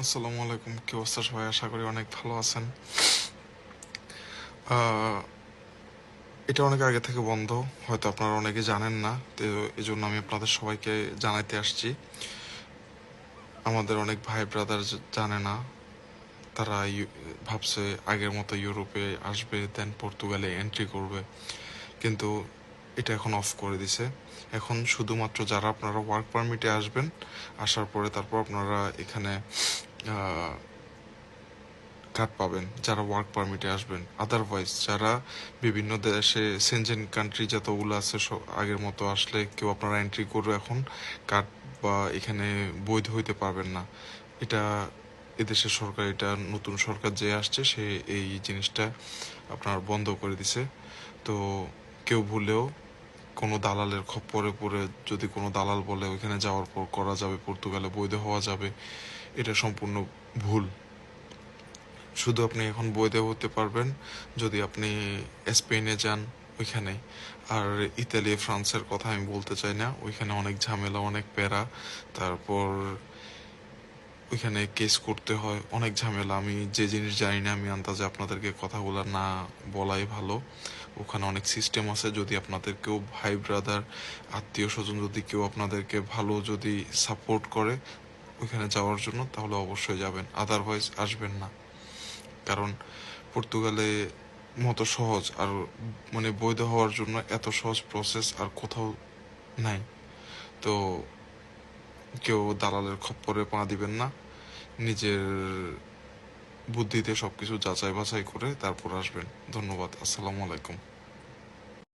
আসসালামু আলাইকুম, কি অবস্থা সবাই? আশা করি অনেক ভালো আছেন। আহ, এটা অনেক আগে থেকে বন্ধ, হয়তো আপনারা অনেকে জানেন না, তো এই জন্য আমি আপনাদের সবাইকে জানাইতে আসছি। আমাদের অনেক ভাই ব্রাদার জানে না, তারা ভাবছে আগের মতো ইউরোপে আসবে, দেন পর্তুগালে এন্ট্রি করবে, কিন্তু এটা এখন অফ করে দিছে। এখন শুধুমাত্র যারা আপনারা ওয়ার্ক পারমিটে আসবেন, আসার পরে তারপর আপনারা এখানে কার্ড পাবেন যারা ওয়ার্ক পারমিটে আসবেন। আদারওয়াইজ যারা বিভিন্ন দেশে সেনজেন কান্ট্রি যতগুলো আছে আগের মতো আসলে কেউ আপনারা এন্ট্রি করবে এখন কার্ড বা এখানে বৈধ হইতে পারবেন না। এটা এদেশের সরকার, এটা নতুন সরকার যে আসছে সে এই জিনিসটা আপনার বন্ধ করে দিছে। তো কেউ ভুলেও কোনো দালালের খপ্পরে পড়ে যদি কোনো দালাল বলে ওইখানে যাওয়ার পর করা যাবে, পর্তুগালে বৈধ হওয়া যাবে, এটা সম্পূর্ণ ভুল। শুধু আপনি এখন বৈধ হতে পারবেন যদি আপনি স্পেনে যান, ওইখানে। আর ইতালি ফ্রান্সের কথা আমি বলতে চাই না, ওইখানে অনেক ঝামেলা, অনেক প্যারা, তারপর ওইখানে কেস করতে হয়, অনেক ঝামেলা। আমি যে জিনিস জানি না আমি আন্দাজে আপনাদেরকে কথাগুলো না বলাই ভালো। ওখানে অনেক সিস্টেম আছে, যদি আপনাদের কেউ ভাই ব্রাদার আত্মীয় স্বজন যদি কেউ আপনাদেরকে ভালো যদি সাপোর্ট করে ওইখানে যাওয়ার জন্য, তাহলে অবশ্যই যাবেন, আদারওয়াইজ আসবেন না। কারণ পর্তুগালে মতো সহজ আর মানে বৈধ হওয়ার জন্য এত সহজ প্রসেস আর কোথাও নাই। তো কেউ দালালের খপ্পরে পা দিবেন না, নিজের বুদ্ধিতে সবকিছু যাচাই বাছাই করে তারপর আসবেন। ধন্যবাদ। আসসালামু আলাইকুম।